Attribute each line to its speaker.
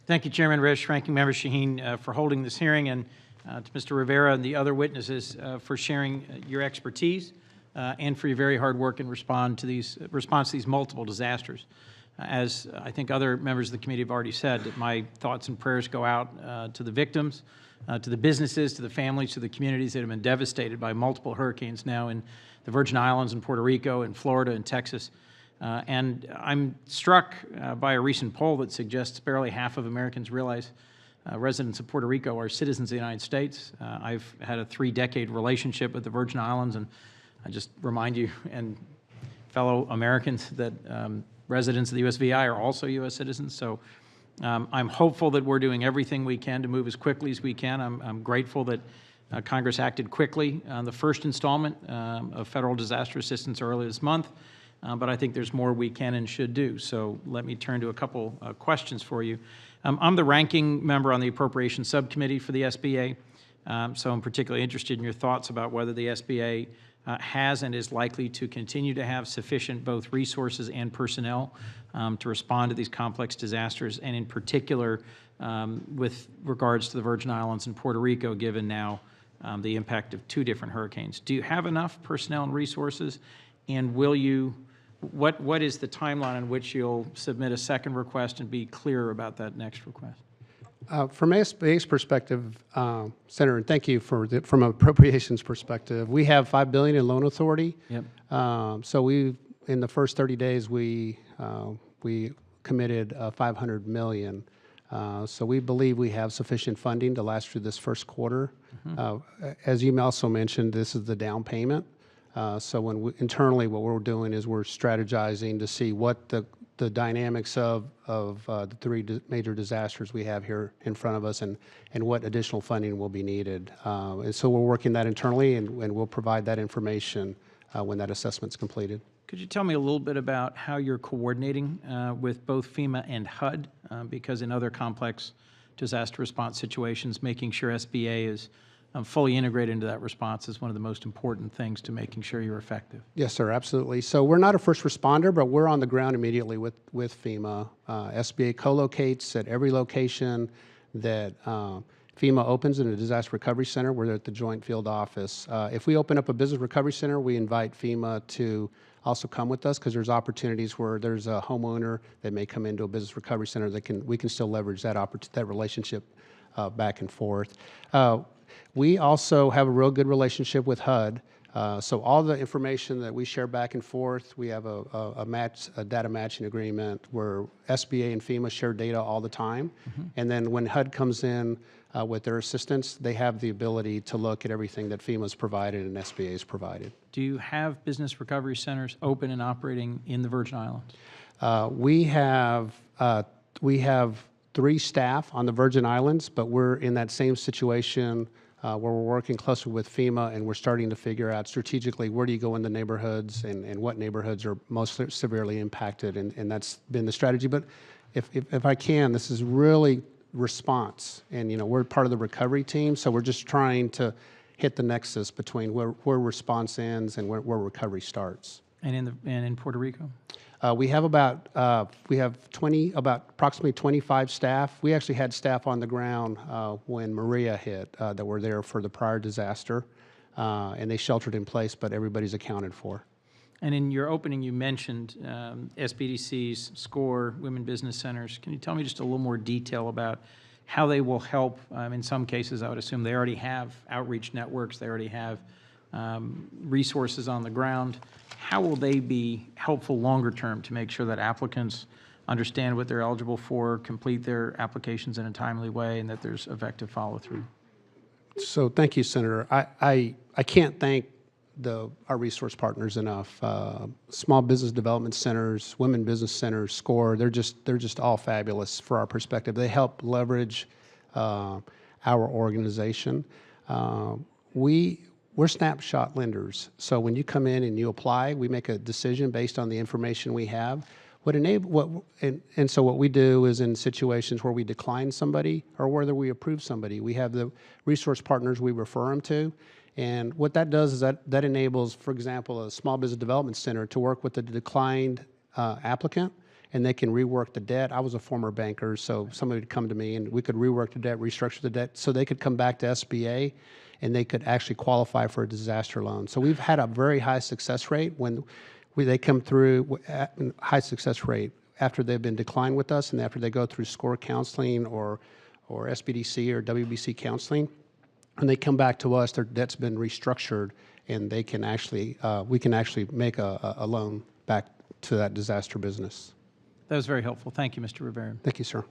Speaker 1: Thank you, Chairman Risch, Ranking Member Shaheen, for holding this hearing, and to Mr. Rivera and the other witnesses for sharing your expertise and for your very hard work in response to these multiple disasters. As I think other members of the committee have already said, that my thoughts and prayers go out to the victims, to the businesses, to the families, to the communities that have been devastated by multiple hurricanes now in the Virgin Islands and Puerto Rico and Florida and Texas. And I'm struck by a recent poll that suggests barely half of Americans realize residents of Puerto Rico are citizens of the United States. I've had a 3-decade relationship with the Virgin Islands, and I just remind you and fellow Americans that residents of the USVI are also U.S. citizens. So I'm hopeful that we're doing everything we can to move as quickly as we can. I'm grateful that Congress acted quickly on the first installment of federal disaster assistance earlier this month. But I think there's more we can and should do. So let me turn to a couple questions for you. I'm the ranking member on the Appropriations Subcommittee for the SBA, so I'm particularly interested in your thoughts about whether the SBA has and is likely to continue to have sufficient both resources and personnel to respond to these complex disasters, and in particular with regards to the Virgin Islands and Puerto Rico, given now the impact of 2 different hurricanes. Do you have enough personnel and resources, and will you what is the timeline in which you'll submit a second request and be clear about that next request?
Speaker 2: From SBA's perspective, Senator, and thank you from an appropriations perspective, we have $5 billion in loan authority.
Speaker 1: Yep.
Speaker 2: So in the first 30 days, we committed $500 million. So we believe we have sufficient funding to last through this first quarter. As you also mentioned, this is the down payment. So internally, what we're doing is we're strategizing to see what the dynamics of the 3 major disasters we have here in front of us and what additional funding will be needed. And so we're working that internally, and we'll provide that information when that assessment's completed.
Speaker 1: Could you tell me a little bit about how you're coordinating with both FEMA and HUD? Because in other complex disaster response situations, making sure SBA is fully integrated into that response is one of the most important things to making sure you're effective. Yes,
Speaker 2: sir, absolutely. So we're not a first responder, but we're on the ground immediately with FEMA. SBA co-locates at every location that FEMA opens in a disaster recovery center. We're at the Joint Field Office. If we open up a business recovery center, we invite FEMA to also come with us, because there's opportunities where there's a homeowner that may come into a business recovery center that we can still leverage that relationship back and forth. We also have a real good relationship with HUD. So all the information that we share back and forth, we have a data matching agreement where SBA and FEMA share data all the time. And then when HUD comes in with their assistance, they have the ability to look at everything that FEMA's provided and SBA's provided.
Speaker 1: Do you have business recovery centers open and operating in the Virgin Islands?
Speaker 2: We have 3 staff on the Virgin Islands, but we're in that same situation where we're working closely with FEMA, and we're starting to figure out strategically where do you go in the neighborhoods and what neighborhoods are most severely impacted, and that's been the strategy. But if I can, this is really response, and we're part of the recovery team, so we're just trying to hit the nexus between where response ends and where recovery starts.
Speaker 1: And in Puerto Rico?
Speaker 2: We have approximately 25 staff. We actually had staff on the ground when Maria hit that were there for the prior disaster, and they sheltered in place, but everybody's accounted for.
Speaker 1: And in your opening, you mentioned SBDCs, SCORE, Women Business Centers. Can you tell me just a little more detail about how they will help? In some cases, I would assume they already have outreach networks. They already have resources on the ground. How will they be helpful longer term to make sure that applicants understand what they're eligible for, complete their applications in a timely way, and that there's effective follow-through?
Speaker 2: So thank you, Senator. I can't thank our resource partners enough. Small business development centers, women business centers, SCORE, they're just all fabulous for our perspective. They help leverage our organization. We're snapshot lenders. So when you come in and you apply, we make a decision based on the information we have. So what we do is in situations where we decline somebody or whether we approve somebody, we have the resource partners we refer them to. And what that does is that enables, for example, a small business development center to work with the declined applicant and they can rework the debt. I was a former banker, so somebody would come to me and we could rework the debt, restructure the debt, so they could come back to SBA and they could actually qualify for a disaster loan. So we've had a very high success rate when they come through, high success rate after they've been declined with us and after they go through SCORE counseling or SBDC or WBC counseling. When they come back to us, their debt's been restructured, and they can actually, we can actually make a loan back to that disaster business.
Speaker 1: That was very helpful. Thank you, Mr. Rivera.
Speaker 2: Thank you, sir.